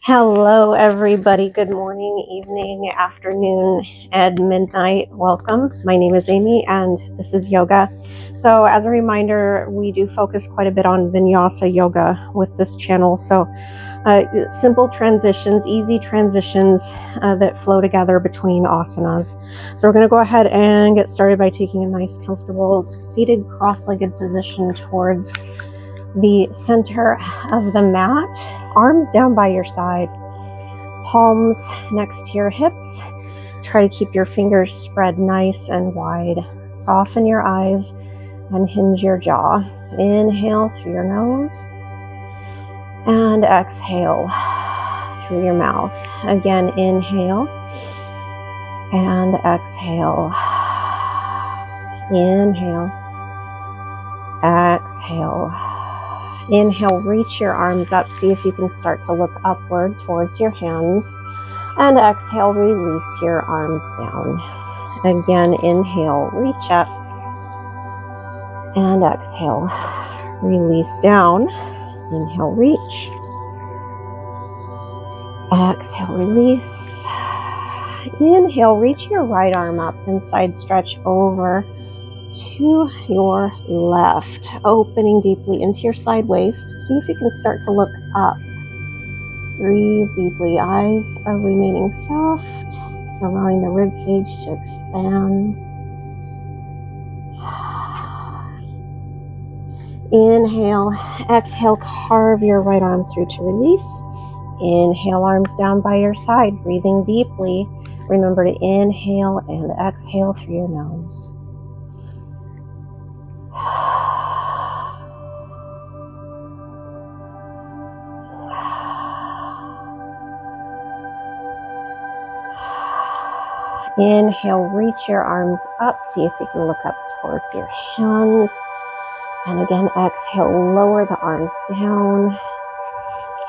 Hello, everybody. Good morning, evening, afternoon, and midnight. Welcome. My name is Amy, and this is yoga. So, as a reminder, we do focus quite a bit on vinyasa yoga with this channel. So, simple transitions, easy transitions that flow together between asanas. So, we're going to go ahead and get started by taking a nice, comfortable, seated, cross-legged position towards the center of the mat, arms down by your side, palms next to your hips. Try to keep your fingers spread nice and wide. Soften your eyes and hinge your jaw. Inhale through your nose and exhale through your mouth. Again, inhale and exhale. Inhale, exhale. Inhale, reach your arms up. See if you can start to look upward towards your hands. And exhale, release your arms down. Again, inhale, reach up. And exhale, release down. Inhale, reach. Exhale, release. Inhale, reach your right arm up and side stretch over to your left, opening deeply into your side waist. See if you can start to look up. Breathe deeply. Eyes are remaining soft, allowing the rib cage to expand. Inhale, exhale, carve your right arm through to release. Inhale, arms down by your side, breathing deeply. Remember to inhale and exhale through your nose. Inhale, reach your arms up. See if you can look up towards your hands. And again, exhale, lower the arms down.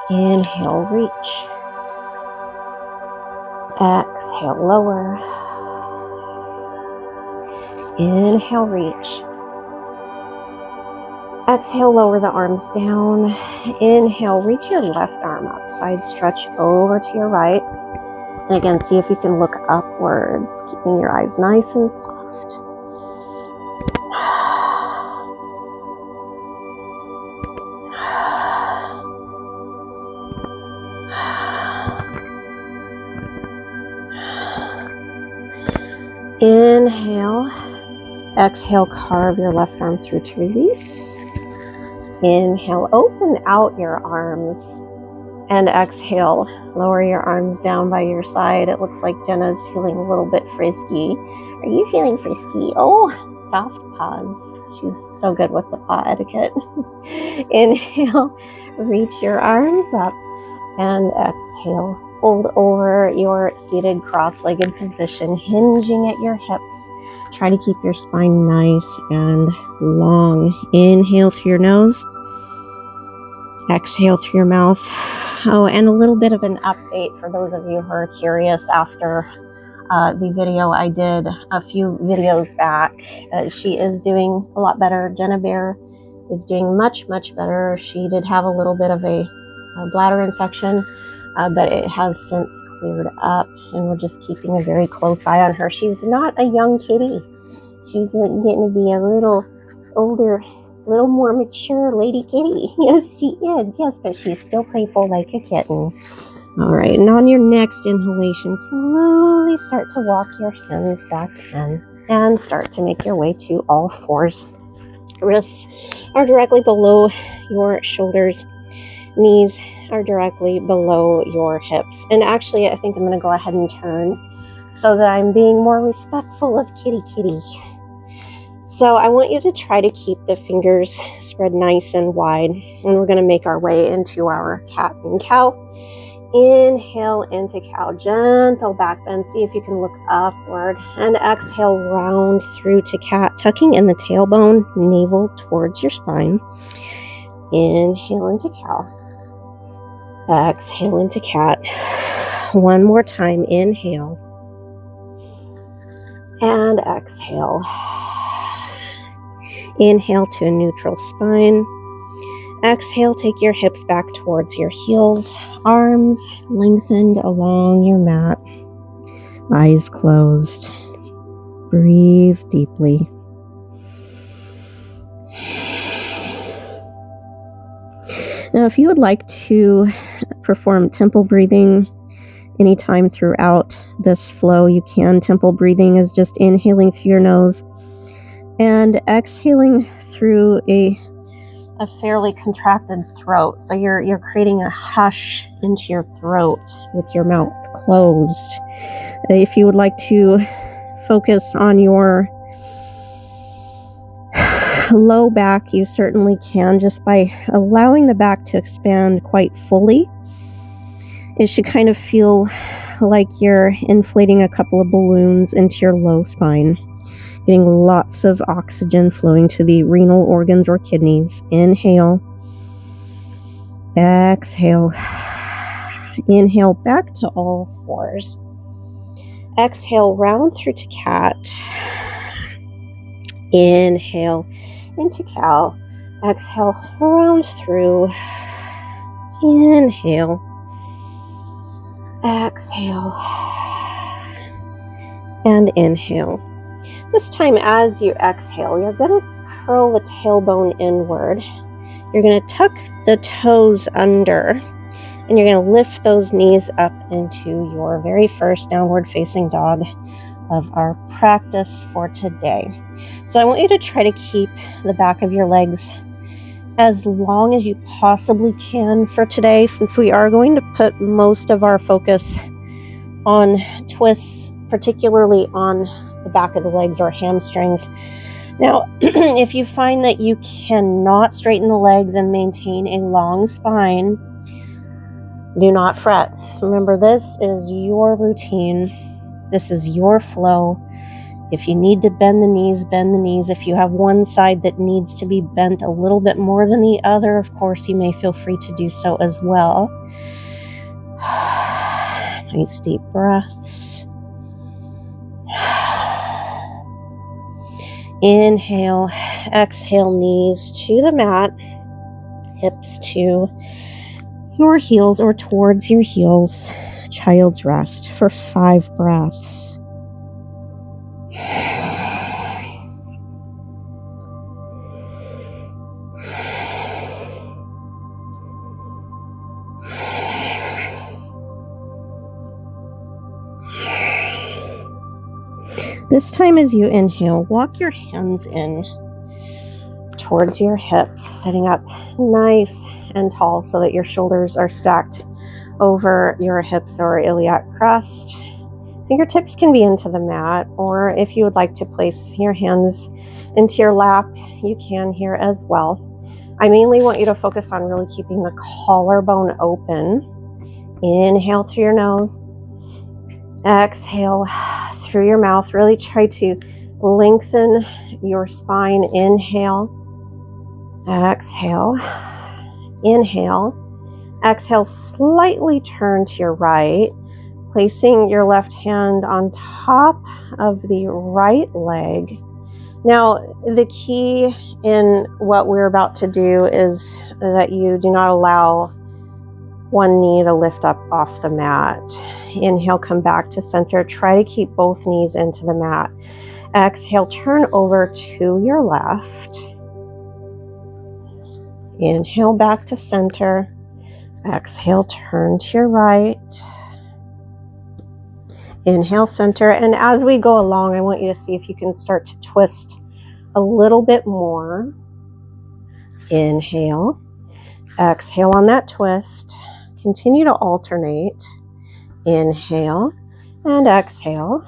Inhale, reach. Exhale, lower. Inhale, reach. Exhale, lower the arms down. Inhale, reach your left arm up. Side stretch over to your right. And again, see if you can look upwards, keeping your eyes nice and soft. Inhale, exhale, carve your left arm through to release. Inhale, open out your arms. And exhale, lower your arms down by your side. It looks like Jenna's feeling a little bit frisky. Are you feeling frisky? Oh, soft paws. She's so good with the paw etiquette. Inhale, reach your arms up. And exhale, fold over your seated cross-legged position, hinging at your hips. Try to keep your spine nice and long. Inhale through your nose. Exhale through your mouth. Oh, and a little bit of an update for those of you who are curious after the video I did a few videos back. She is doing a lot better. Jenna Bear is doing much, much better. She did have a little bit of a bladder infection, but it has since cleared up, and we're just keeping a very close eye on her. She's not a young kitty. She's getting to be a little older, little more mature lady kitty. Yes, she is. Yes, but she's still playful like a kitten. All right, and on your next inhalation, slowly start to walk your hands back in and start to make your way to all fours. Wrists are directly below your shoulders. Knees are directly below your hips. And actually, I think I'm going to go ahead and turn so that I'm being more respectful of kitty. So I want you to try to keep the fingers spread nice and wide. And we're going to make our way into our cat and cow. Inhale into cow, gentle back bend. See if you can look upward. And exhale, round through to cat, tucking in the tailbone, navel towards your spine. Inhale into cow. Exhale into cat. One more time. Inhale. And exhale. Inhale to a neutral spine. Exhale, take your hips back towards your heels, arms lengthened along your mat, eyes closed. Breathe deeply. Now, if you would like to perform temple breathing anytime throughout this flow, you can. Temple breathing is just inhaling through your nose and exhaling through a fairly contracted throat. So you're creating a hush into your throat with your mouth closed. If you would like to focus on your low back, you certainly can, just by allowing the back to expand quite fully. It should kind of feel like you're inflating a couple of balloons into your low spine, getting lots of oxygen flowing to the renal organs or kidneys. Inhale, exhale, inhale back to all fours. Exhale, round through to cat. Inhale into cow. Exhale, round through. Inhale. Exhale. And inhale. This time, as you exhale, you're going to curl the tailbone inward. You're going to tuck the toes under, and you're going to lift those knees up into your very first downward facing dog of our practice for today. So I want you to try to keep the back of your legs as long as you possibly can for today, since we are going to put most of our focus on twists, particularly on the back of the legs or hamstrings. Now, if you find that you cannot straighten the legs and maintain a long spine, do not fret. Remember, this is your routine. This is your flow. If you need to bend the knees, bend the knees. If you have one side that needs to be bent a little bit more than the other, of course, you may feel free to do so as well. Nice deep breaths. Inhale, exhale, knees to the mat, hips to your heels or towards your heels. Child's rest for 5 breaths. This time, as you inhale, walk your hands in towards your hips, sitting up nice and tall so that your shoulders are stacked over your hips or iliac crest. Fingertips can be into the mat, or if you would like to place your hands into your lap, you can here as well. I mainly want you to focus on really keeping the collarbone open. Inhale through your nose. Exhale through your mouth. Really try to lengthen your spine. Inhale. Exhale. Inhale. Exhale, slightly turn to your right, placing your left hand on top of the right leg. Now, the key in what we're about to do is that you do not allow one knee to lift up off the mat. Inhale, come back to center. Try to keep both knees into the mat. Exhale, turn over to your left. Inhale, back to center. Exhale, turn to your right. Inhale, center. And as we go along, I want you to see if you can start to twist a little bit more. Inhale. Exhale on that twist. Continue to alternate. Inhale and exhale.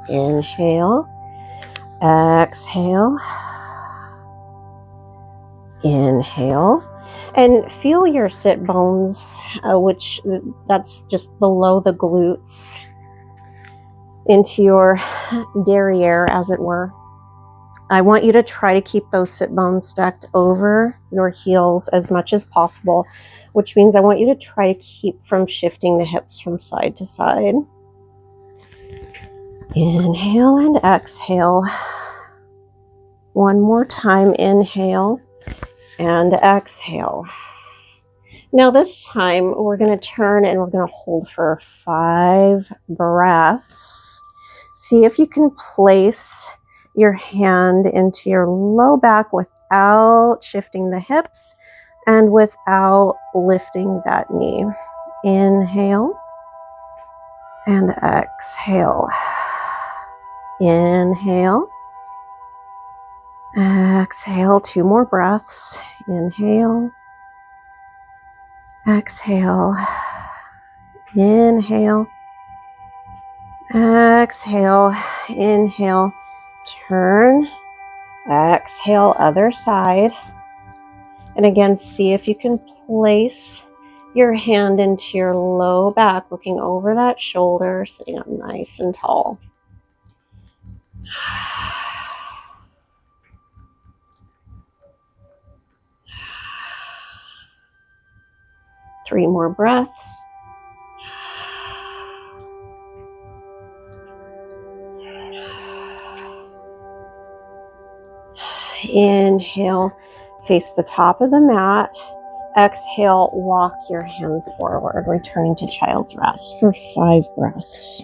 Inhale. Exhale. Inhale. And feel your sit bones, which that's just below the glutes, into your derriere, as it were. I want you to try to keep those sit bones stacked over your heels as much as possible, which means I want you to try to keep from shifting the hips from side to side. Inhale and exhale. One more time, inhale. and exhale. Now this time we're going to turn and we're going to hold for 5 breaths. See if you can place your hand into your low back without shifting the hips and without lifting that knee. Inhale and exhale. Inhale. Exhale. 2 more breaths. Inhale. Exhale. Inhale. Exhale. Inhale. Turn. Exhale. Other side. And again, see if you can place your hand into your low back, looking over that shoulder, sitting up nice and tall. Three more breaths. Inhale, face the top of the mat. Exhale, walk your hands forward, returning to child's rest for 5 breaths.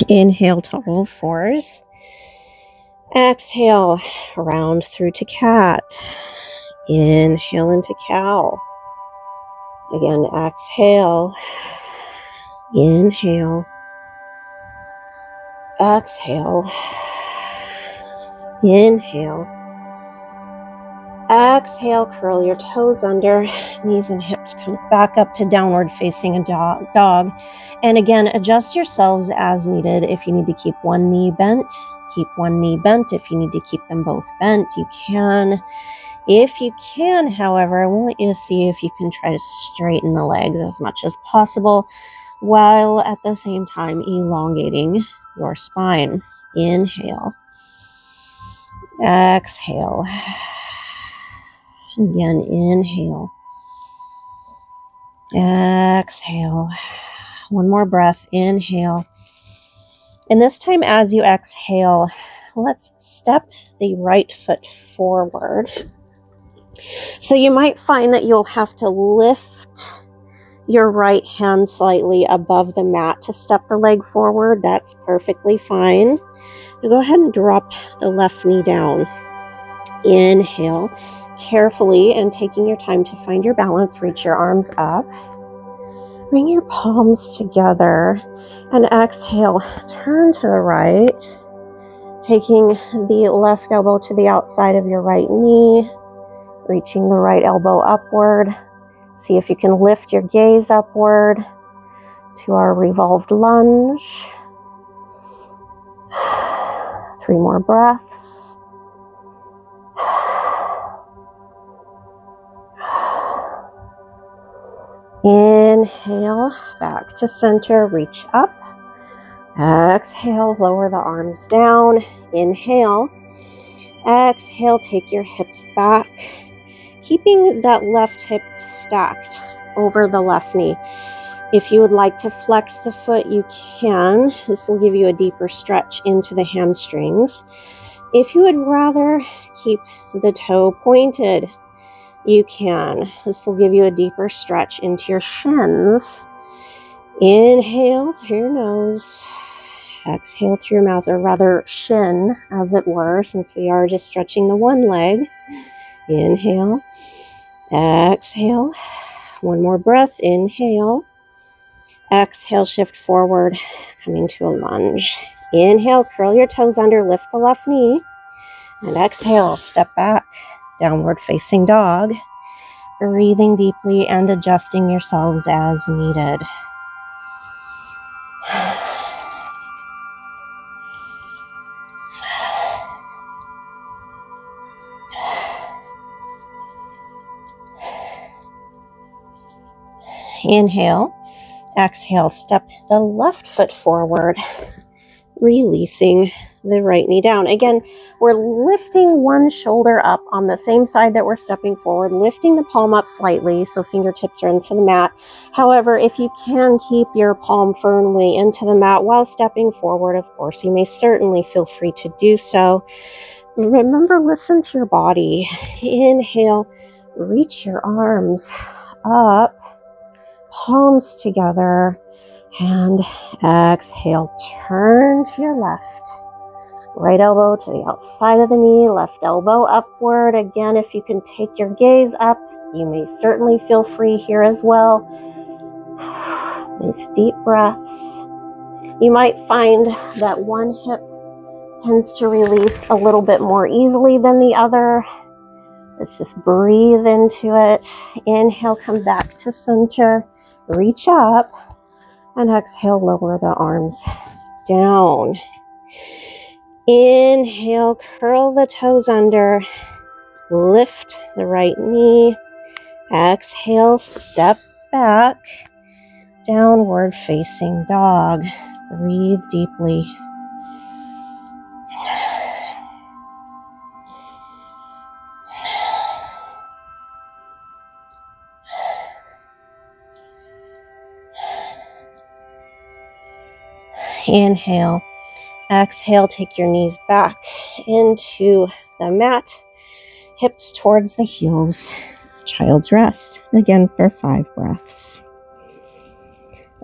Inhale to all fours. Exhale, round through to cat. Inhale into cow. Again, exhale. Inhale. Exhale. Inhale. Exhale, curl your toes under, knees and hips come back up to downward facing a dog. And again, adjust yourselves as needed. If you need to keep one knee bent, keep one knee bent. If you need to keep them both bent, you can. If you can, however, I want you to see if you can try to straighten the legs as much as possible while at the same time elongating your spine. Inhale. Exhale. Again, inhale. Exhale. One more breath. Inhale. And this time as you exhale, let's step the right foot forward. So you might find that you'll have to lift your right hand slightly above the mat to step the leg forward. That's perfectly fine. Now go ahead and drop the left knee down. Inhale. Carefully and taking your time to find your balance, reach your arms up. Bring your palms together and exhale. Turn to the right, taking the left elbow to the outside of your right knee, reaching the right elbow upward. See if you can lift your gaze upward to our revolved lunge. 3 more breaths. Inhale, back to center, reach up. Exhale, lower the arms down. Inhale. Exhale, take your hips back, keeping that left hip stacked over the left knee. If you would like to flex the foot, you can. This will give you a deeper stretch into the hamstrings. If you would rather keep the toe pointed, you can. This will give you a deeper stretch into your shins. Inhale through your nose. Exhale through your mouth, or rather shin, as it were, since we are just stretching the one leg. Inhale. Exhale. One more breath. Inhale. Exhale, shift forward, coming to a lunge. Inhale, curl your toes under, lift the left knee. And exhale, step back, downward facing dog. Breathing deeply and adjusting yourselves as needed. Inhale. Exhale, step the left foot forward, releasing the right knee down. Again, we're lifting one shoulder up on the same side that we're stepping forward, lifting the palm up slightly so fingertips are into the mat. However, if you can keep your palm firmly into the mat while stepping forward, of course, you may certainly feel free to do so. Remember, listen to your body. Inhale, reach your arms up, palms together, and exhale, turn to your left. Right elbow to the outside of the knee, left elbow upward. Again, if you can take your gaze up, you may certainly feel free here as well. Nice deep breaths. You might find that one hip tends to release a little bit more easily than the other. Let's just breathe into it. Inhale, come back to center. Reach up. And exhale, lower the arms down. Inhale, curl the toes under. Lift the right knee. Exhale, step back. Downward facing dog. Breathe deeply. Inhale, exhale, take your knees back into the mat, hips towards the heels, child's rest, again for 5 breaths.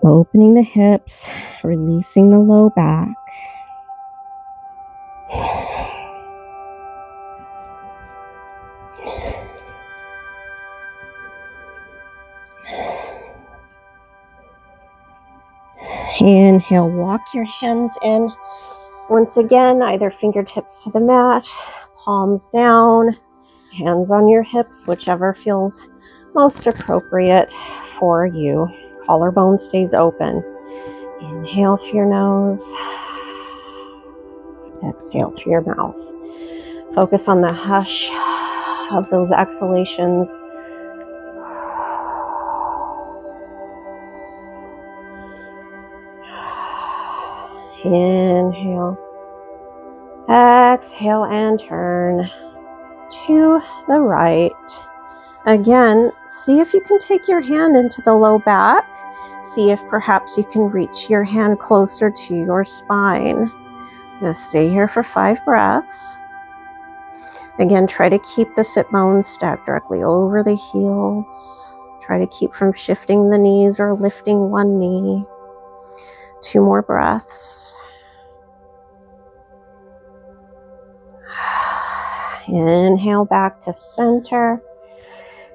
Opening the hips, releasing the low back. Inhale, walk your hands in. Once again, either fingertips to the mat, palms down, hands on your hips, whichever feels most appropriate for you. Collarbone stays open. Inhale through your nose. Exhale through your mouth. Focus on the hush of those exhalations. Inhale. Exhale and turn to the right. Again, see if you can take your hand into the low back. See if perhaps you can reach your hand closer to your spine. Just stay here for 5 breaths. Again, try to keep the sit bones stacked directly over the heels. Try to keep from shifting the knees or lifting one knee. 2 more breaths. Inhale back to center.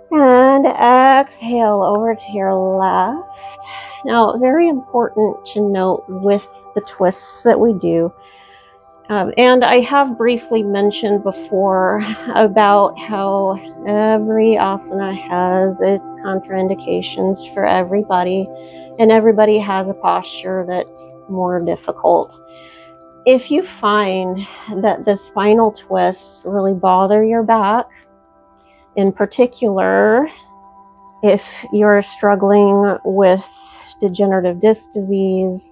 And exhale over to your left. Now, very important to note with the twists that we do, and I have briefly mentioned before about how every asana has its contraindications for everybody, and everybody has a posture that's more difficult. If you find that the spinal twists really bother your back, in particular, if you're struggling with degenerative disc disease,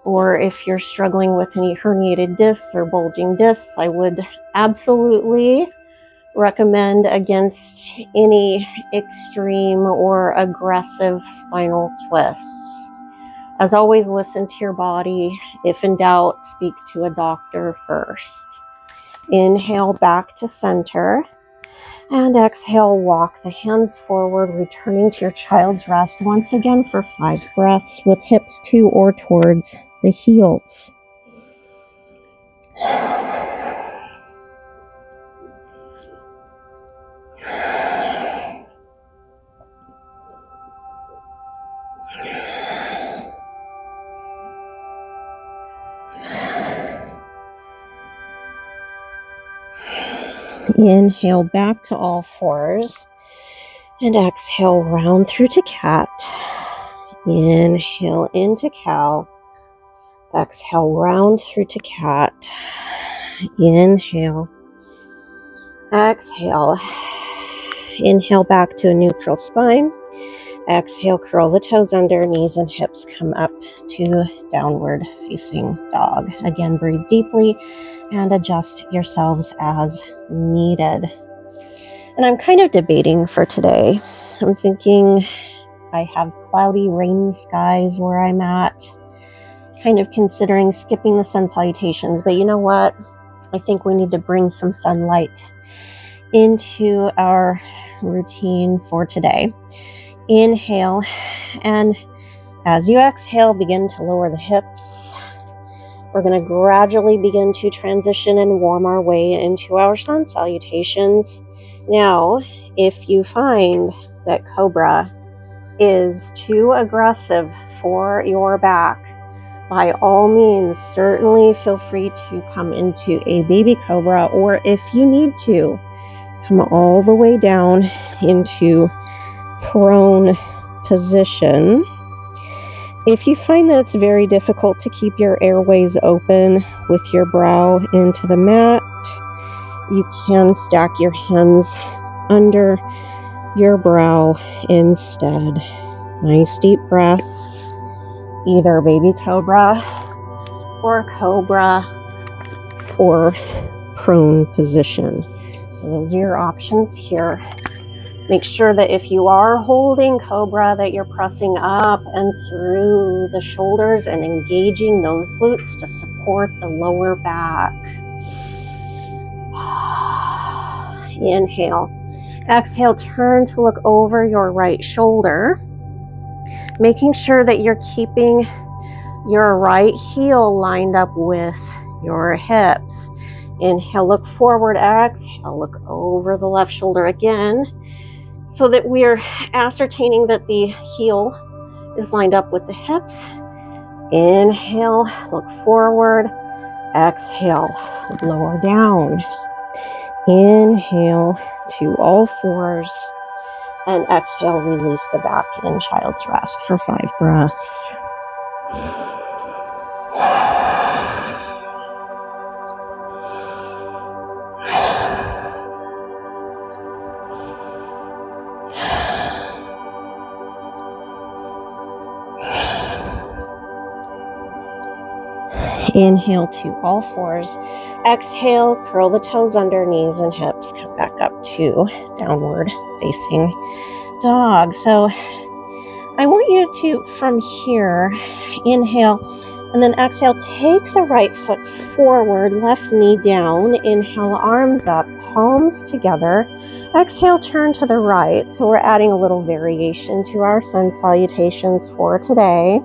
or if you're struggling with any herniated discs or bulging discs, I would absolutely recommend against any extreme or aggressive spinal twists. As always, listen to your body. If in doubt, speak to a doctor first. Inhale back to center. And exhale, walk the hands forward, returning to your child's rest once again for 5 breaths with hips to or towards the heels. Inhale back to all fours and exhale round through to cat. Inhale into cow. Exhale round through to cat. Inhale. Exhale. Inhale back to a neutral spine. Exhale, curl the toes under, knees and hips come up to downward facing dog. Again, breathe deeply and adjust yourselves as needed. And I'm kind of debating for today. I'm thinking I have cloudy, rainy skies where I'm at, kind of considering skipping the sun salutations. But you know what? I think we need to bring some sunlight into our routine for today. Inhale, and as you exhale, begin to lower the hips. We're going to gradually begin to transition and warm our way into our sun salutations. Now, if you find that Cobra is too aggressive for your back, by all means, certainly feel free to come into a baby Cobra, or if you need to, come all the way down into prone position. If you find that it's very difficult to keep your airways open with your brow into the mat, you can stack your hands under your brow instead. Nice deep breaths, either baby Cobra or prone position. So those are your options here. Make sure that if you are holding Cobra, that you're pressing up and through the shoulders and engaging those glutes to support the lower back. Inhale. Exhale, turn to look over your right shoulder, making sure that you're keeping your right heel lined up with your hips. Inhale, look forward. Exhale, look over the left shoulder again, so that we're ascertaining that the heel is lined up with the hips. Inhale, look forward. Exhale, lower down. Inhale to all fours. And exhale, release the back in child's rest for 5 breaths. Inhale to all fours. Exhale, curl the toes under, knees and hips. Come back up to downward facing dog. So I want you to, from here, inhale and then exhale, take the right foot forward, left knee down. Inhale, arms up, palms together. Exhale, turn to the right. So we're adding a little variation to our sun salutations for today.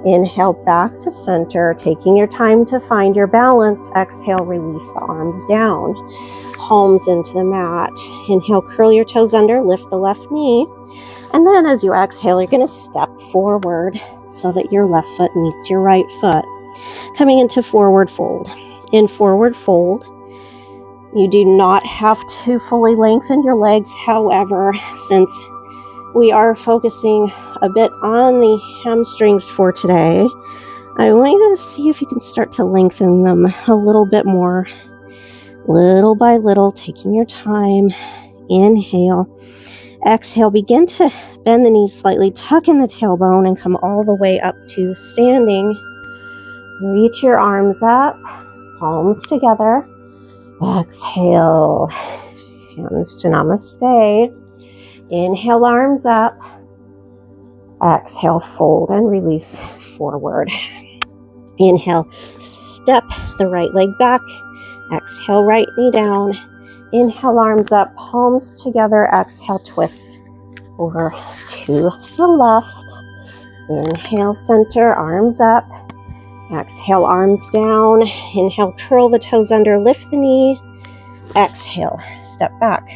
Inhale back to center, taking your time to find your balance. Exhale, release the arms down, palms into the mat. Inhale, curl your toes under, lift the left knee. And then as you exhale, you're going to step forward so that your left foot meets your right foot. Coming into forward fold. In forward fold, you do not have to fully lengthen your legs. However, since we are focusing a bit on the hamstrings for today, I want you to see if you can start to lengthen them a little bit more, little by little, taking your time. Inhale. Exhale, begin to bend the knees slightly, tuck in the tailbone, and come all the way up to standing. Reach your arms up, palms together. Exhale, hands to Namaste. Inhale, arms up. Exhale, fold and release forward. Inhale, step the right leg back. Exhale, right knee down. Inhale, arms up, palms together. Exhale, twist over to the left. Inhale, center, arms up. Exhale, arms down. Inhale, curl the toes under, lift the knee. Exhale, step back.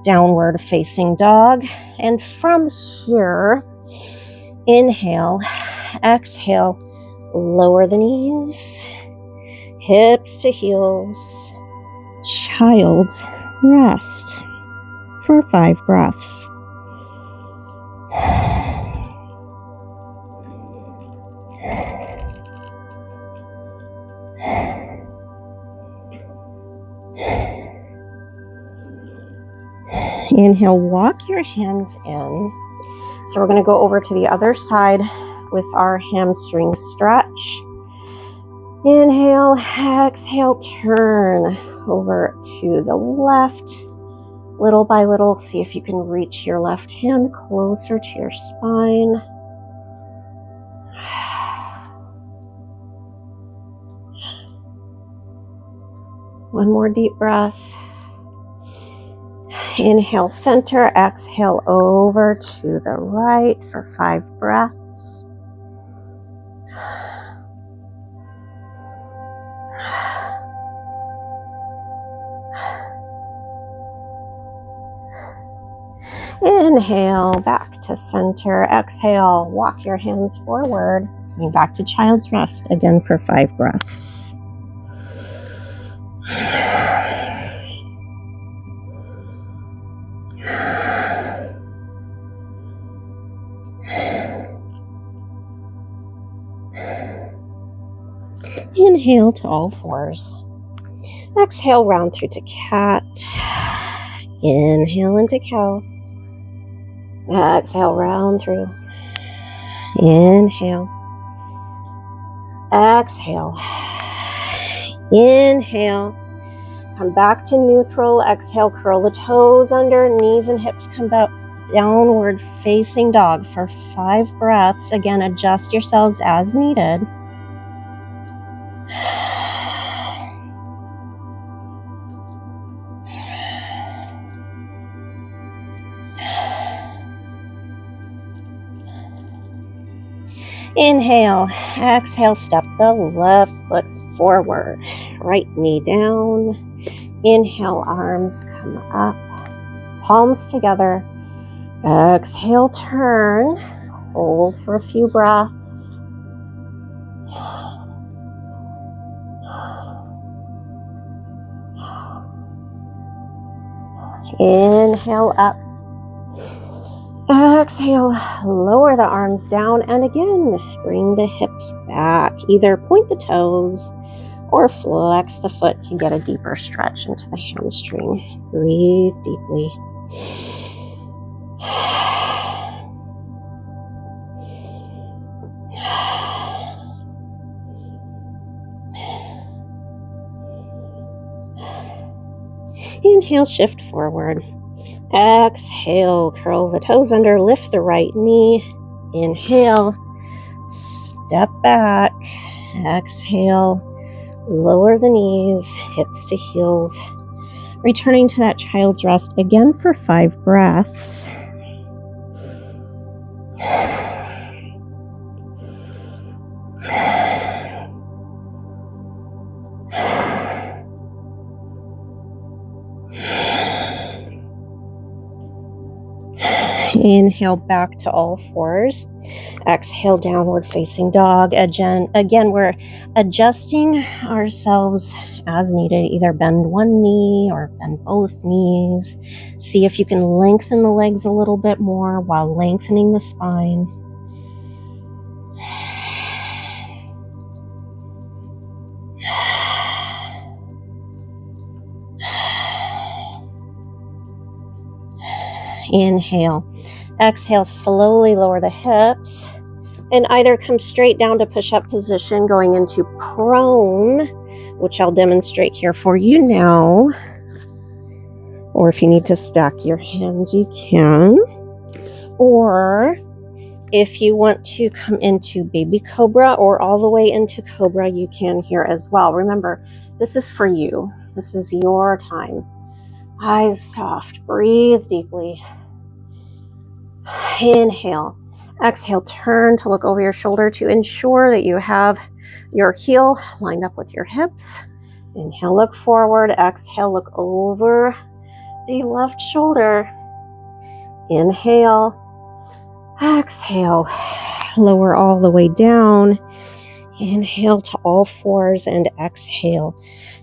Downward facing dog. And from here, inhale, exhale, lower the knees, hips to heels, child's rest for 5 breaths. Inhale, walk your hands in. So we're going to go over to the other side with our hamstring stretch. Inhale, exhale, turn over to the left. Little by little, see if you can reach your left hand closer to your spine. One more deep breath. Inhale, center, exhale over to the right for 5 breaths. Inhale, back to center. Exhale, walk your hands forward. Coming back to child's rest again for 5 breaths. Inhale to all fours. Exhale, round through to cat. Inhale into cow. Exhale, round through. Inhale. Exhale. Inhale. Come back to neutral. Exhale, curl the toes under, knees and hips come back downward facing dog for 5 breaths. Again, adjust yourselves as needed. Inhale, exhale, step the left foot forward, right knee down. Inhale, arms come up, palms together. Exhale, turn, hold for a few breaths. Inhale up. Exhale, lower the arms down, and again, bring the hips back. Either point the toes or flex the foot to get a deeper stretch into the hamstring. Breathe deeply. Inhale, shift forward. Exhale, curl the toes under, lift the right knee. Inhale, step back. Exhale, lower the knees, hips to heels. Returning to that child's rest again for 5 breaths. Inhale back to all fours. Exhale, downward facing dog. Again, we're adjusting ourselves as needed. Either bend one knee or bend both knees. See if you can lengthen the legs a little bit more while lengthening the spine. Inhale. Exhale, slowly lower the hips and either come straight down to push-up position, going into prone, which I'll demonstrate here for you now. Or if you need to stack your hands, you can. Or if you want to come into baby cobra or all the way into cobra, you can here as well. Remember, this is for you. This is your time. Eyes soft. Breathe deeply. Inhale. Exhale, turn to look over your shoulder to ensure that you have your heel lined up with your hips. Inhale, look forward. Exhale, look over the left shoulder. Inhale. Exhale. Lower all the way down. Inhale to all fours and exhale.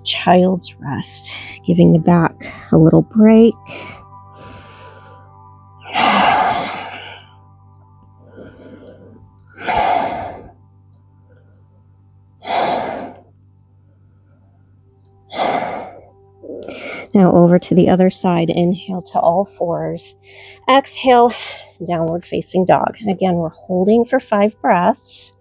Child's rest. Giving the back a little break. Now over to the other side. Inhale to all fours. Exhale, downward facing dog. Again, we're holding for 5 breaths.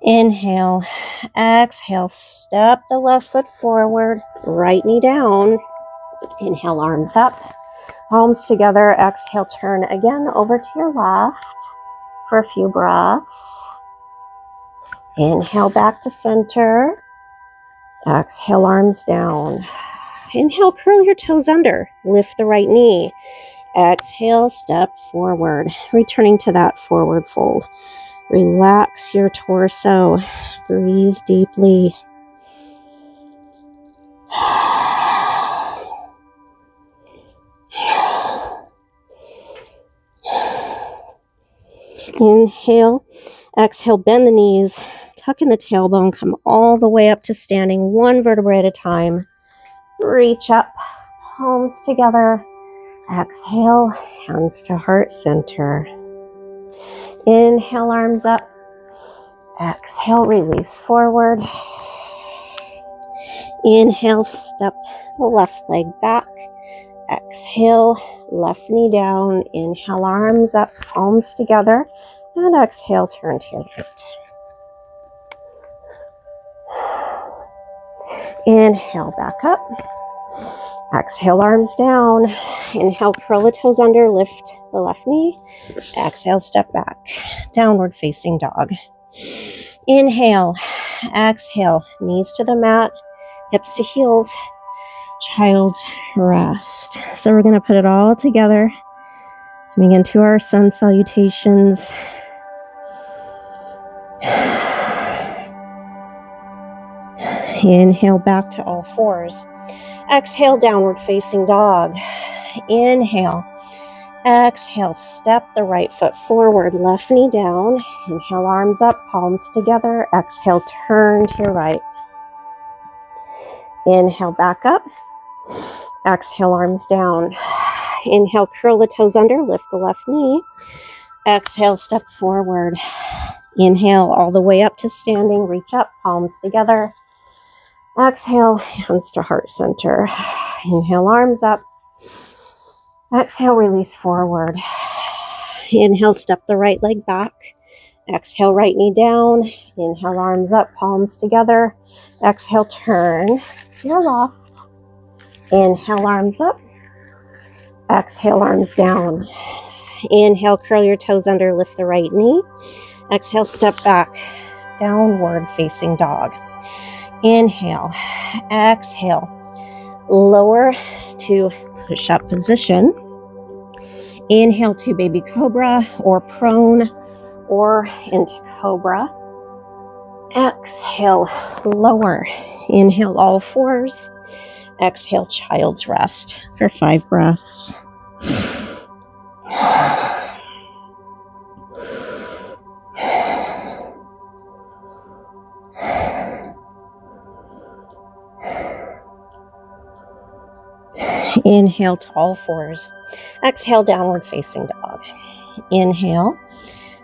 Inhale, exhale, step the left foot forward, right knee down. Inhale, arms up, palms together. Exhale, turn again over to your left for a few breaths. Inhale, back to center. Exhale, arms down. Inhale, curl your toes under, lift the right knee. Exhale, step forward, returning to that forward fold. Relax your torso. Breathe deeply. Inhale, exhale, bend the knees, tuck in the tailbone, come all the way up to standing, 1 vertebrae at a time. Reach up, palms together. Exhale, hands to heart center. Inhale, arms up. Exhale, release forward. Inhale, step the left leg back. Exhale, left knee down. Inhale, arms up, palms together. And exhale, turn to your right. Inhale, back up. Exhale, arms down. Inhale, curl the toes under, lift the left knee. Exhale, step back. Downward facing dog. Inhale, exhale, knees to the mat, hips to heels. Child's rest. So we're going to put it all together. Coming into our sun salutations. Inhale back to all fours. Exhale, downward facing dog. Inhale. Exhale, step the right foot forward, left knee down. Inhale, arms up, palms together. Exhale, turn to your right. Inhale, back up. Exhale, arms down. Inhale, curl the toes under, lift the left knee. Exhale, step forward. Inhale, all the way up to standing. Reach up, palms together. Exhale, hands to heart center. Inhale, arms up. Exhale, release forward. Inhale, step the right leg back. Exhale, right knee down. Inhale, arms up, palms together. Exhale, turn to your left. Inhale, arms up. Exhale, arms down. Inhale, curl your toes under, lift the right knee. Exhale, step back, downward facing dog. Inhale, exhale, lower to push-up position. Inhale to baby cobra or prone or into cobra. Exhale, lower. Inhale, all fours. Exhale, child's rest for 5 breaths. Inhale to all fours. Exhale, downward facing dog. Inhale.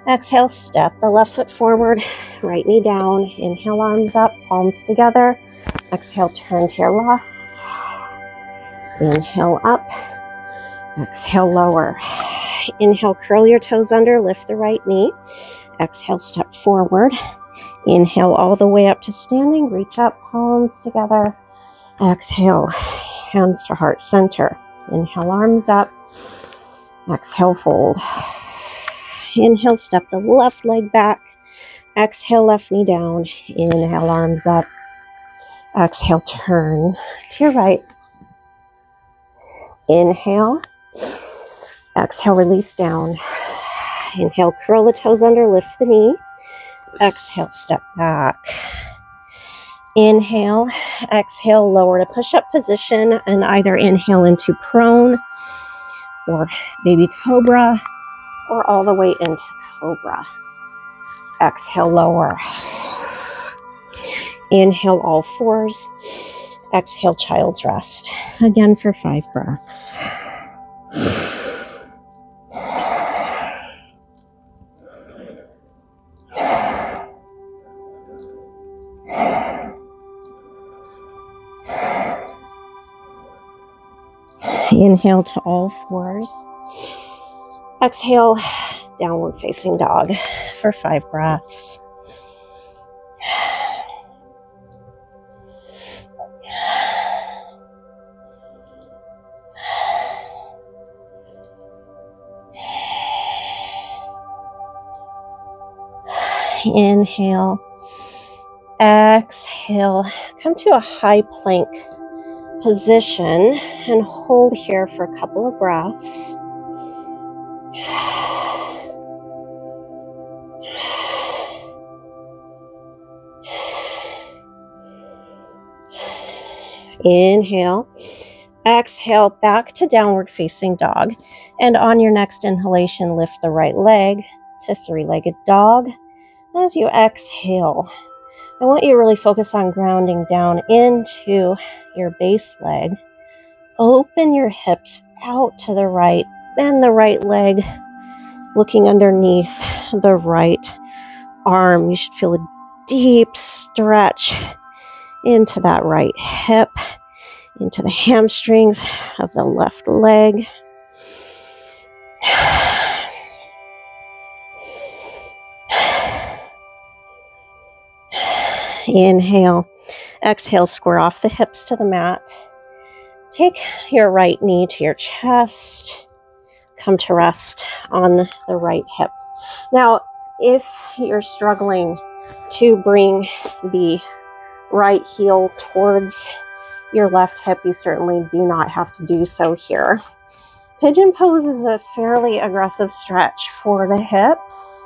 Exhale, step the left foot forward, right knee down. Inhale, arms up, palms together. Exhale, turn to your left. Inhale, up. Exhale, lower. Inhale, curl your toes under, lift the right knee. Exhale, step forward. Inhale, all the way up to standing. Reach up, palms together. Exhale, hands to heart center. Inhale, arms up. Exhale, fold. Inhale, step the left leg back. Exhale, left knee down. Inhale, arms up. Exhale, turn to your right. Inhale. Exhale, release down. Inhale, curl the toes under, lift the knee. Exhale, step back. Inhale, exhale, lower to push-up position, and either inhale into prone or baby cobra or all the way into cobra. Exhale, lower. Inhale, all fours. Exhale, child's rest. Again for 5 breaths. Inhale to all fours. Exhale, downward facing dog for 5 breaths. Inhale, exhale, come to a high plank position and hold here for a couple of breaths. Inhale, exhale, back to downward facing dog. And on your next inhalation, lift the right leg to 3-legged dog. As you exhale, I want you to really focus on grounding down into your base leg. Open your hips out to the right. Bend the right leg, looking underneath the right arm. You should feel a deep stretch into that right hip, into the hamstrings of the left leg. Inhale, exhale, square off the hips to the mat. Take your right knee to your chest. Come to rest on the right hip. Now, if you're struggling to bring the right heel towards your left hip, you certainly do not have to do so here. Pigeon pose is a fairly aggressive stretch for the hips.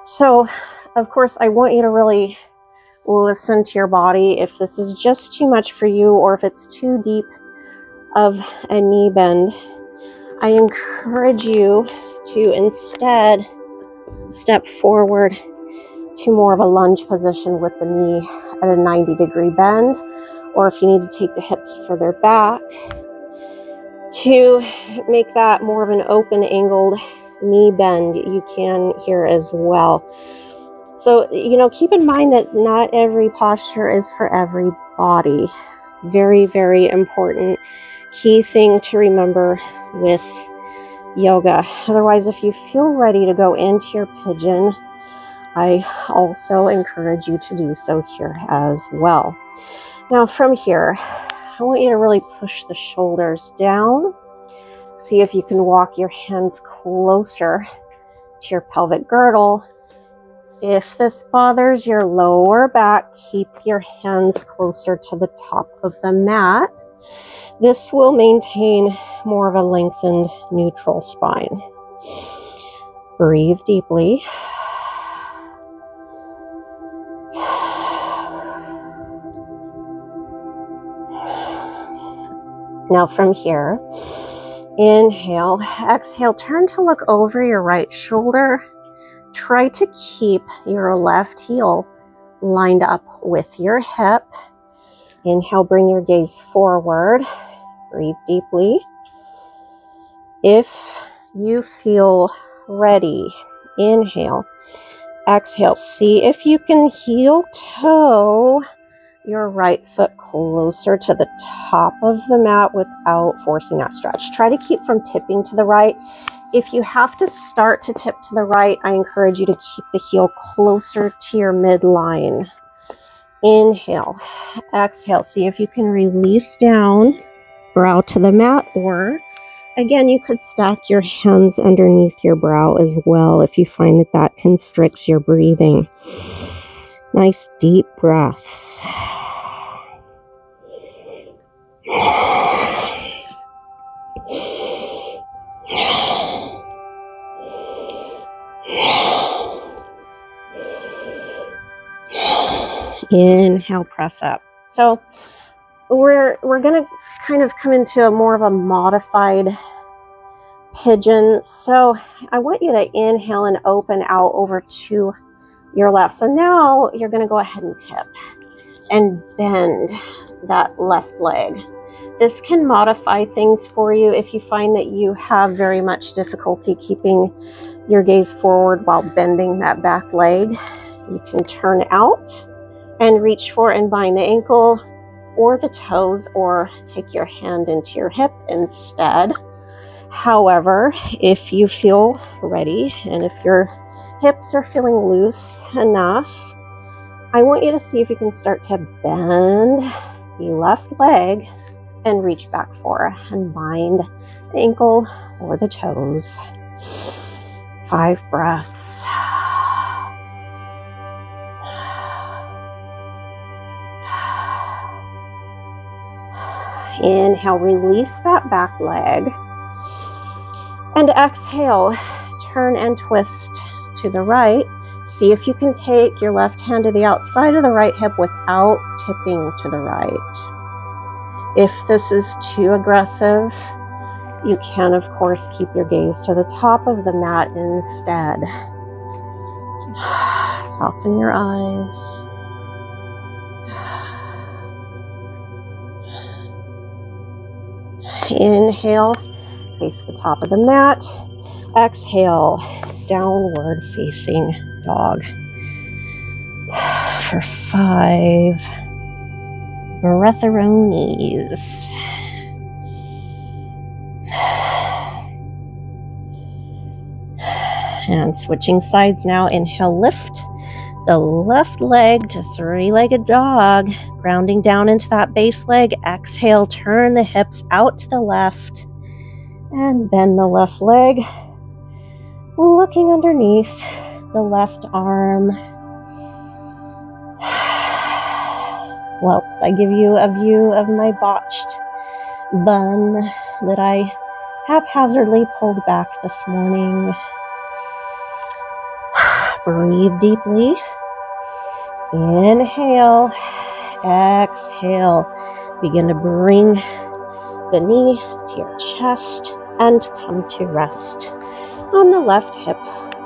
So, of course, I want you to really listen to your body if this is just too much for you or if it's too deep of a knee bend. I encourage you to instead step forward to more of a lunge position with the knee at a 90-degree bend, or if you need to take the hips further back, to make that more of an open angled knee bend, you can here as well. So, keep in mind that not every posture is for every body. Very, very important key thing to remember with yoga. Otherwise, if you feel ready to go into your pigeon, I also encourage you to do so here as well. Now from here, I want you to really push the shoulders down. See if you can walk your hands closer to your pelvic girdle. If this bothers your lower back, keep your hands closer to the top of the mat. This will maintain more of a lengthened neutral spine. Breathe deeply. Now from here, inhale, exhale, turn to look over your right shoulder. Try to keep your left heel lined up with your hip. Inhale, bring your gaze forward. Breathe deeply. If you feel ready, inhale, exhale. See if you can heel toe your right foot closer to the top of the mat without forcing that stretch. Try to keep from tipping to the right. If you have to start to tip to the right, I encourage you to keep the heel closer to your midline. Inhale, exhale. See if you can release down, brow to the mat, or again, you could stack your hands underneath your brow as well if you find that that constricts your breathing. Nice deep breaths. Inhale, press up. So we're going to kind of come into a more of a modified pigeon. So I want you to inhale and open out over to your left. So now you're going to go ahead and tip and bend that left leg. This can modify things for you if you find that you have very much difficulty keeping your gaze forward while bending that back leg. You can turn out and reach for and bind the ankle or the toes, or take your hand into your hip instead. However, if you feel ready and if your hips are feeling loose enough, I want you to see if you can start to bend the left leg and reach back for and bind the ankle or the toes. 5 breaths. Inhale, release that back leg. And exhale, turn and twist to the right. See if you can take your left hand to the outside of the right hip without tipping to the right. If this is too aggressive, you can, of course, keep your gaze to the top of the mat instead. Soften your eyes. Inhale, face the top of the mat. Exhale, downward facing dog. For 5 breatheronies. And switching sides now. Inhale, lift the left leg to 3-legged dog, grounding down into that base leg. Exhale, turn the hips out to the left and bend the left leg, looking underneath the left arm. Whilst I give you a view of my botched bun that I haphazardly pulled back this morning. Breathe deeply. Inhale, exhale. Begin to bring the knee to your chest and come to rest on the left hip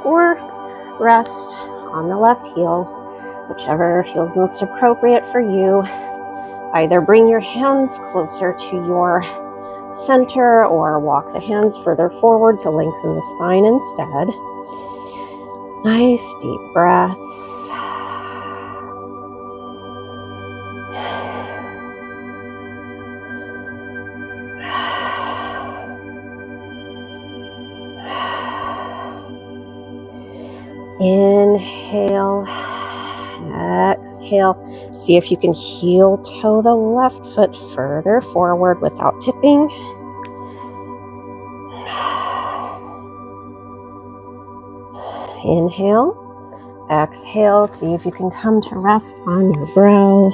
or rest on the left heel, whichever feels most appropriate for you. Either bring your hands closer to your center or walk the hands further forward to lengthen the spine instead. Nice deep breaths. Inhale, exhale. See if you can heel toe the left foot further forward without tipping. Inhale, exhale. See if you can come to rest on your brow,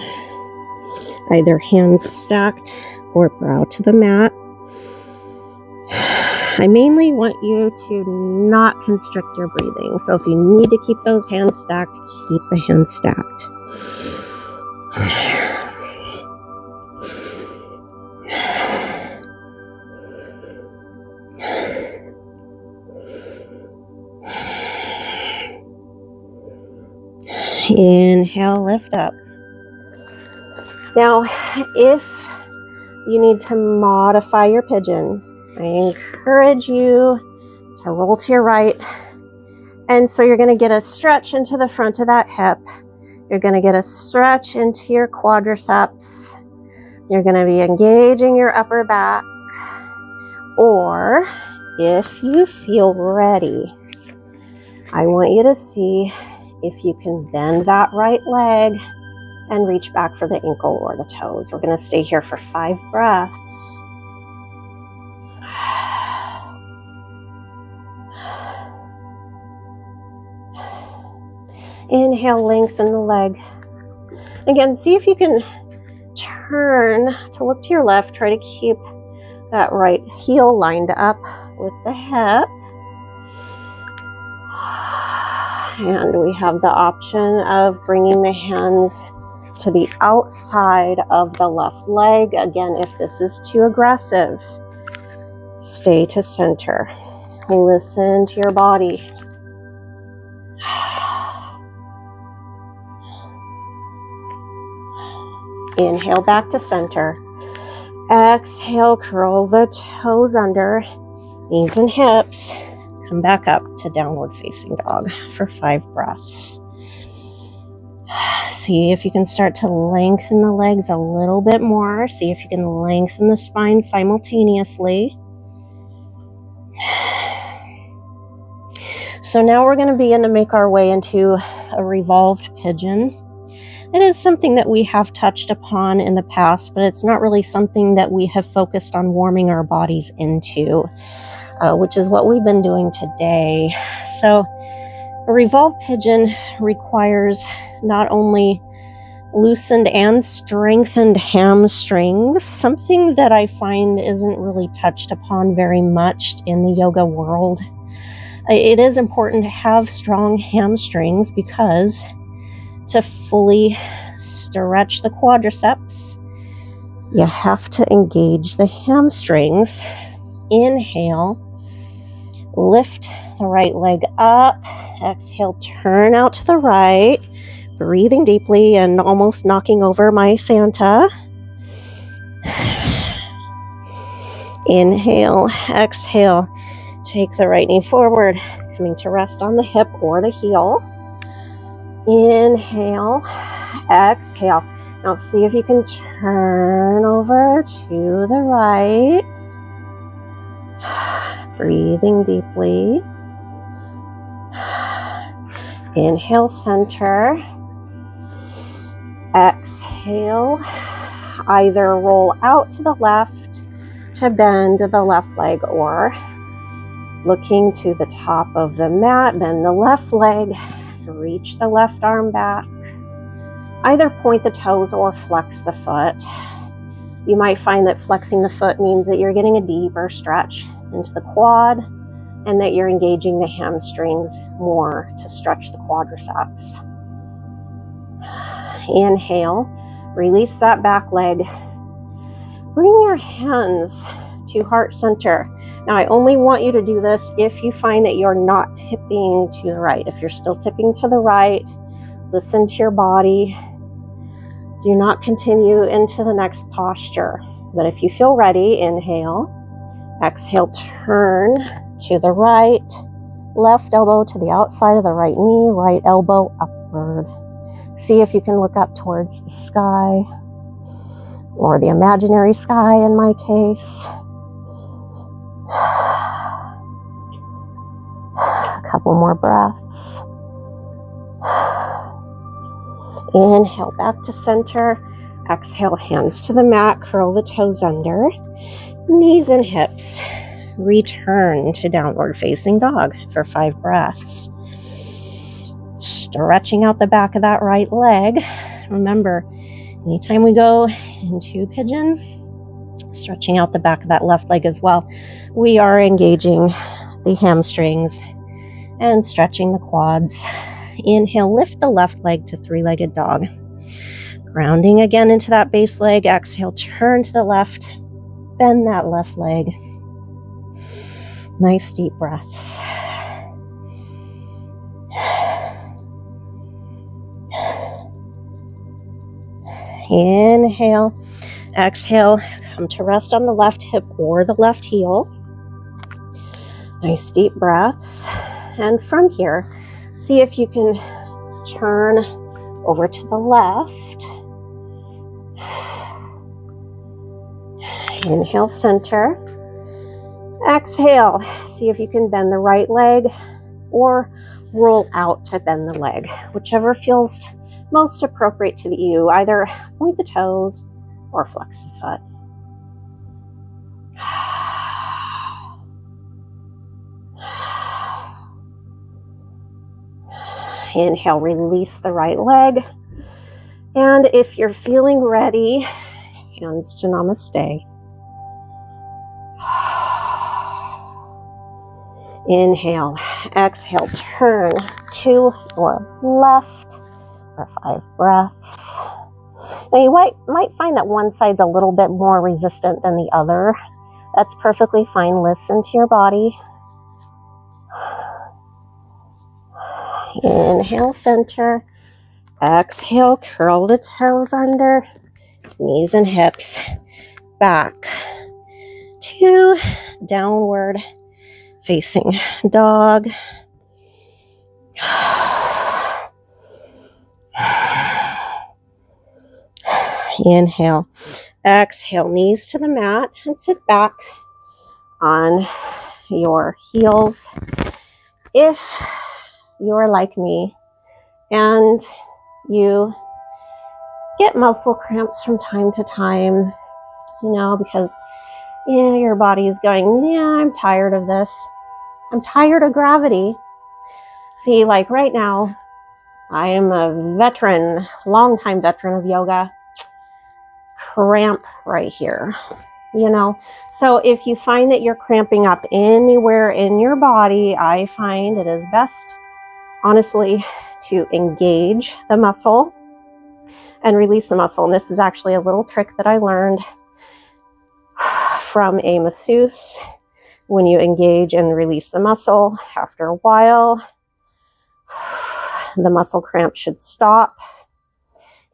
either hands stacked or brow to the mat. I mainly want you to not constrict your breathing. So if you need to keep those hands stacked, keep the hands stacked. Inhale, lift up. Now, if you need to modify your pigeon, I encourage you to roll to your right. And so you're going to get a stretch into the front of that hip. You're going to get a stretch into your quadriceps. You're going to be engaging your upper back. Or if you feel ready, I want you to see if you can bend that right leg and reach back for the ankle or the toes. We're going to stay here for 5 breaths. Inhale, lengthen the leg. Again, see if you can turn to look to your left. Try to keep that right heel lined up with the hip. And we have the option of bringing the hands to the outside of the left leg. Again, if this is too aggressive, stay to center. Listen to your body. Inhale back to center. Exhale, curl the toes under, knees and hips. Come back up to downward facing dog for 5 breaths. See if you can start to lengthen the legs a little bit more. See if you can lengthen the spine simultaneously. So now we're going to begin to make our way into a revolved pigeon. It is something that we have touched upon in the past, but it's not really something that we have focused on warming our bodies into, which is what we've been doing today. So a revolved pigeon requires not only loosened and strengthened hamstrings, something that I find isn't really touched upon very much in the yoga world. It is important to have strong hamstrings because to fully stretch the quadriceps, you have to engage the hamstrings. Inhale, lift the right leg up. Exhale, turn out to the right, breathing deeply and almost knocking over my Santa. Inhale, exhale, take the right knee forward, coming to rest on the hip or the heel. Inhale, exhale. Now see if you can turn over to the right. Breathing deeply. Inhale, center. Exhale. Either roll out to the left to bend the left leg, or looking to the top of the mat, bend the left leg. Reach the left arm back. Either point the toes or flex the foot. You might find that flexing the foot means that you're getting a deeper stretch into the quad and that you're engaging the hamstrings more to stretch the quadriceps. Inhale, release that back leg. Bring your hands to heart center. Now, I only want you to do this if you find that you're not tipping to the right. If you're still tipping to the right, listen to your body. Do not continue into the next posture. But if you feel ready, inhale. Exhale, turn to the right. Left elbow to the outside of the right knee, right elbow upward. See if you can look up towards the sky, or the imaginary sky in my case. A couple more breaths. Inhale, back to center. Exhale, hands to the mat, curl the toes under. Knees and hips. Return to downward facing dog for 5 breaths. Stretching out the back of that right leg. Remember, anytime we go into pigeon, stretching out the back of that left leg as well, we are engaging the hamstrings and stretching the quads. Inhale, lift the left leg to 3-legged dog. Grounding again into that base leg. Exhale, turn to the left. Bend that left leg. Nice deep breaths. Inhale. Exhale, come to rest on the left hip or the left heel. Nice deep breaths. And from here, see if you can turn over to the left. Inhale, center. Exhale, see if you can bend the right leg or roll out to bend the leg, whichever feels most appropriate to you. Either point the toes or flex the foot. Inhale, release the right leg. And if you're feeling ready, hands to Namaste. Inhale, exhale, turn to your left for 5 breaths. Now you might find that one side's a little bit more resistant than the other. That's perfectly fine. Listen to your body. Inhale, center. Exhale, curl the toes under. Knees and hips. Back to downward facing dog. Inhale, exhale, knees to the mat, and sit back on your heels. If you're like me and you get muscle cramps from time to time, because your body is going, yeah, I'm tired of this. I'm tired of gravity. See, like right now, I am a veteran, longtime veteran of yoga. Cramp right here, So if you find that you're cramping up anywhere in your body, I find it is best, honestly, to engage the muscle and release the muscle. And this is actually a little trick that I learned from a masseuse. When you engage and release the muscle, after a while, the muscle cramp should stop.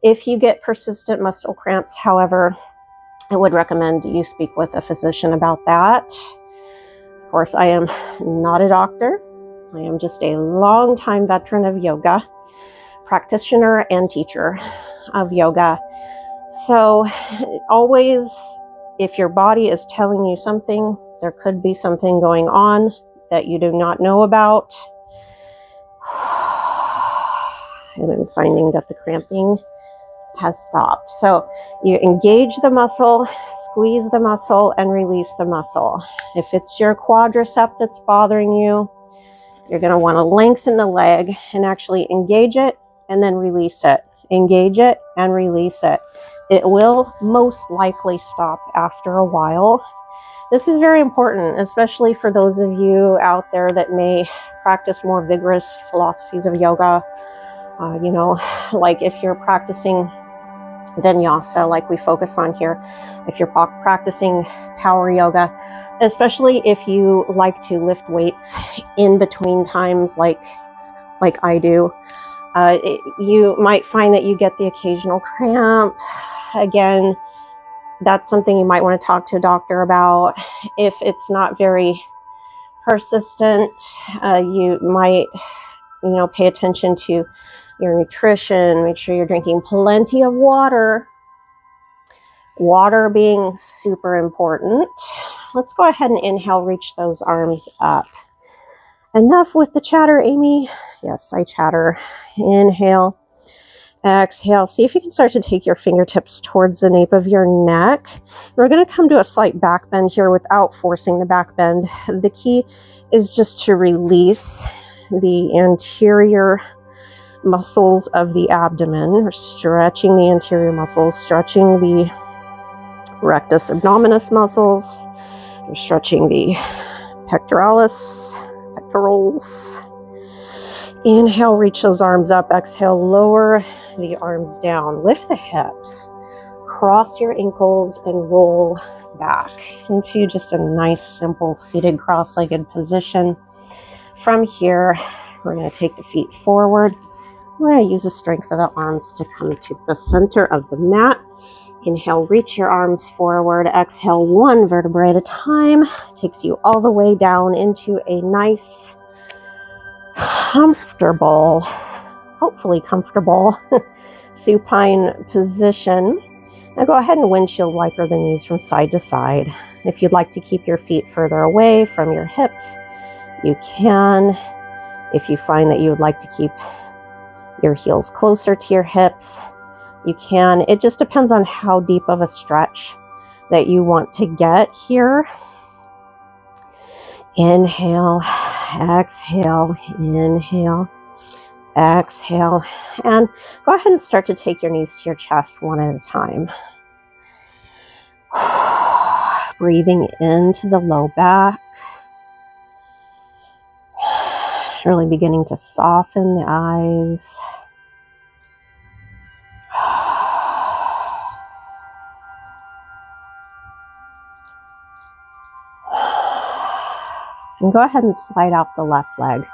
If you get persistent muscle cramps, however, I would recommend you speak with a physician about that. Of course, I am not a doctor. I am just a longtime veteran of yoga, practitioner and teacher of yoga. So always, if your body is telling you something, there could be something going on that you do not know about. And I'm finding that the cramping has stopped. So you engage the muscle, squeeze the muscle, and release the muscle. If it's your quadricep that's bothering you, you're going to want to lengthen the leg and actually engage it and then release it. Engage it and release it. It will most likely stop after a while. This is very important, especially for those of you out there that may practice more vigorous philosophies of yoga. Like if you're practicing vinyasa, like we focus on here, if you're practicing power yoga, especially if you like to lift weights in between times, like I do, you might find that you get the occasional cramp. Again, that's something you might want to talk to a doctor about. If it's not very persistent, you might, pay attention to your nutrition. Make sure you're drinking plenty of water. Water being super important. Let's go ahead and inhale, reach those arms up. Enough with the chatter, Amy. Yes, I chatter. Inhale, exhale. See if you can start to take your fingertips towards the nape of your neck. We're going to come to a slight back bend here without forcing the back bend. The key is just to release the anterior muscles of the abdomen. We're stretching the anterior muscles, stretching the rectus abdominis muscles. We're stretching the pectorals. Inhale, reach those arms up. Exhale, lower the arms down. Lift the hips. Cross your ankles and roll back into just a nice, simple, seated cross-legged position. From here, we're going to take the feet forward. We're going to use the strength of the arms to come to the center of the mat. Inhale, reach your arms forward. Exhale, one vertebrae at a time. Takes you all the way down into a nice, comfortable, hopefully comfortable, supine position. Now go ahead and windshield wiper the knees from side to side. If you'd like to keep your feet further away from your hips, you can. If you find that you would like to keep your heels closer to your hips, you can. It just depends on how deep of a stretch that you want to get here. Inhale, exhale, inhale, exhale, and go ahead and start to take your knees to your chest one at a time. Breathing into the low back, really beginning to soften the eyes. And go ahead and slide out the left leg.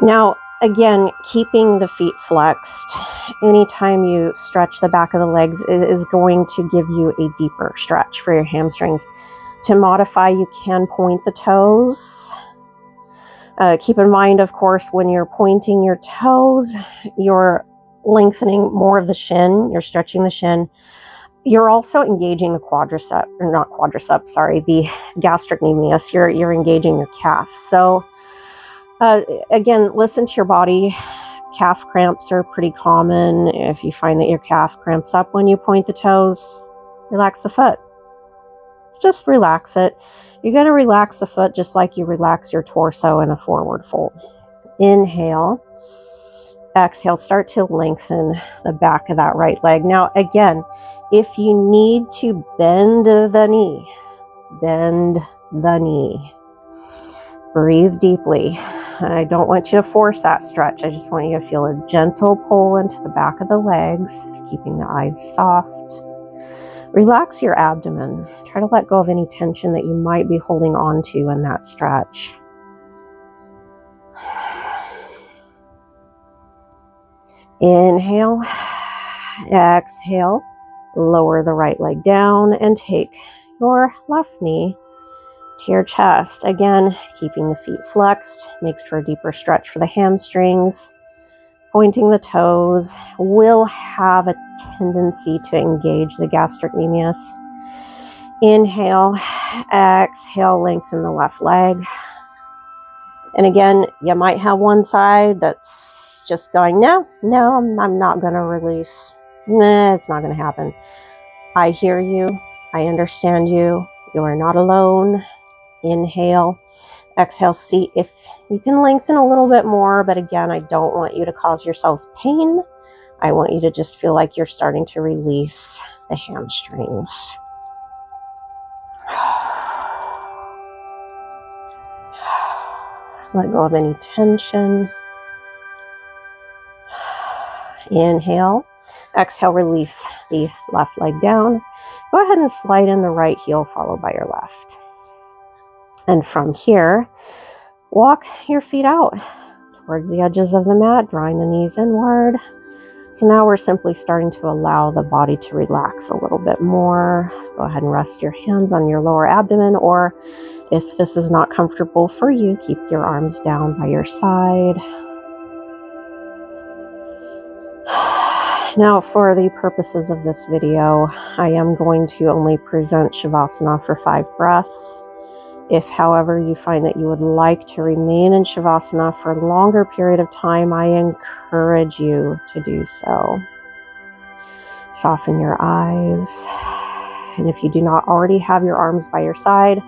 Now, again, keeping the feet flexed, anytime you stretch the back of the legs, it is going to give you a deeper stretch for your hamstrings. To modify, you can point the toes. Keep in mind, of course, when you're pointing your toes, you're lengthening more of the shin. You're stretching the shin. You're also engaging the quadricep, or not quadricep, sorry, the gastrocnemius. You're engaging your calf. So again, listen to your body. Calf cramps are pretty common. If you find that your calf cramps up when you point the toes, relax the foot. Just relax it. You're going to relax the foot just like you relax your torso in a forward fold. Inhale. Exhale, start to lengthen the back of that right leg. Now, again, if you need to bend the knee, bend the knee. Breathe deeply. I don't want you to force that stretch. I just want you to feel a gentle pull into the back of the legs, keeping the eyes soft. Relax your abdomen. Try to let go of any tension that you might be holding on to in that stretch. Inhale, exhale, lower the right leg down and take your left knee to your chest. Again, keeping the feet flexed makes for a deeper stretch for the hamstrings. Pointing the toes will have a tendency to engage the gastrocnemius. Inhale, exhale, lengthen the left leg. And again, you might have one side that's just going, no, I'm not going to release. Nah, it's not going to happen. I hear you. I understand you. You are not alone. Inhale, exhale. See if you can lengthen a little bit more. But again, I don't want you to cause yourselves pain. I want you to just feel like you're starting to release the hamstrings. Let go of any tension. Inhale. Exhale, release the left leg down. Go ahead and slide in the right heel followed by your left. And from here, walk your feet out towards the edges of the mat, drawing the knees inward. So now we're simply starting to allow the body to relax a little bit more. Go ahead and rest your hands on your lower abdomen, or if this is not comfortable for you, keep your arms down by your side. Now, for the purposes of this video, I am going to only present Shavasana for 5 breaths. If, however, you find that you would like to remain in Shavasana for a longer period of time, I encourage you to do so. Soften your eyes. And if you do not already have your arms by your side,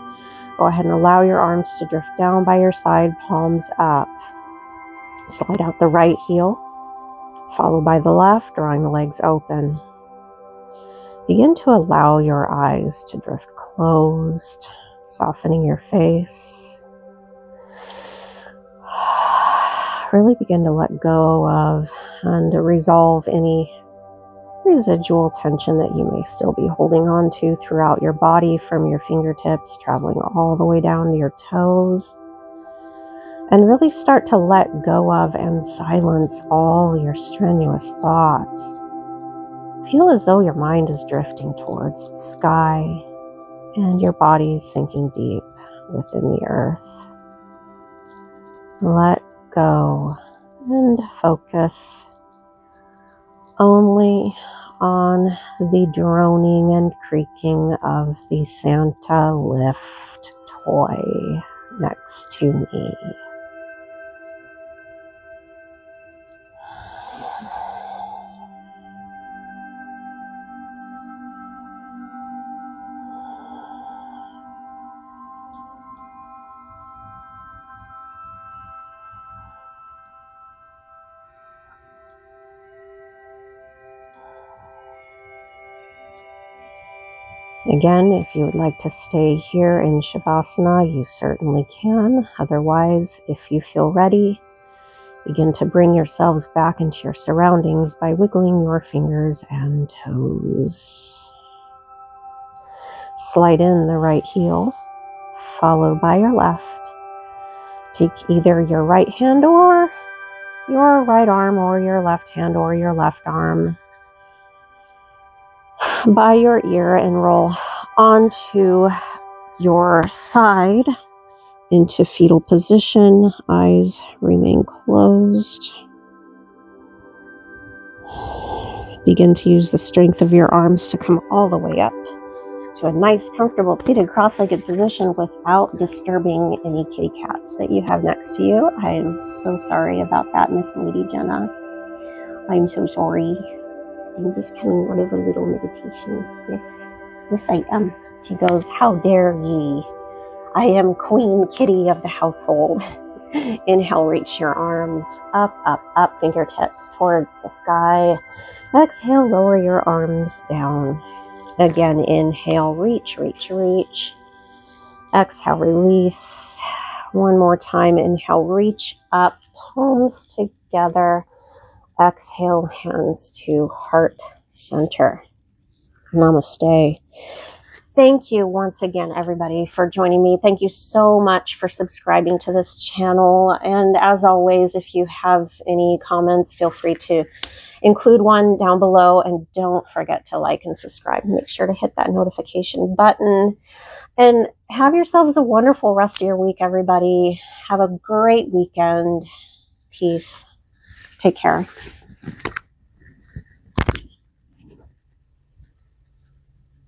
go ahead and allow your arms to drift down by your side, palms up. Slide out the right heel, followed by the left, drawing the legs open. Begin to allow your eyes to drift closed, softening your face. Really begin to let go of and resolve any residual tension that you may still be holding on to throughout your body, from your fingertips traveling all the way down to your toes. And really start to let go of and silence all your strenuous thoughts. Feel as though your mind is drifting towards the sky and your body is sinking deep within the earth. Let go and focus only on the droning and creaking of the Santa lift toy next to me. Again, if you would like to stay here in Shavasana, you certainly can. Otherwise, if you feel ready, begin to bring yourselves back into your surroundings by wiggling your fingers and toes. Slide in the right heel, followed by your left. Take either your right hand or your right arm, or your left hand or your left arm by your ear and roll onto your side into fetal position. Eyes remain closed. Begin to use the strength of your arms to come all the way up to a nice, comfortable, seated, cross-legged position without disturbing any kitty cats that you have next to you. I am so sorry about that, Miss Lady Jenna. I'm so sorry. I'm just coming out of a little meditation. Yes, yes I am. She goes, how dare ye? I am Queen Kitty of the household. Inhale, reach your arms up, up, up, fingertips towards the sky. Exhale, lower your arms down. Again, inhale, reach, reach, reach. Exhale, release. One more time, inhale, reach up, palms together. Exhale, hands to heart center. Namaste. Thank you once again, everybody, for joining me. Thank you so much for subscribing to this channel. And as always, if you have any comments, feel free to include one down below. And don't forget to like and subscribe. Make sure to hit that notification button. And have yourselves a wonderful rest of your week, everybody. Have a great weekend. Peace. Take care.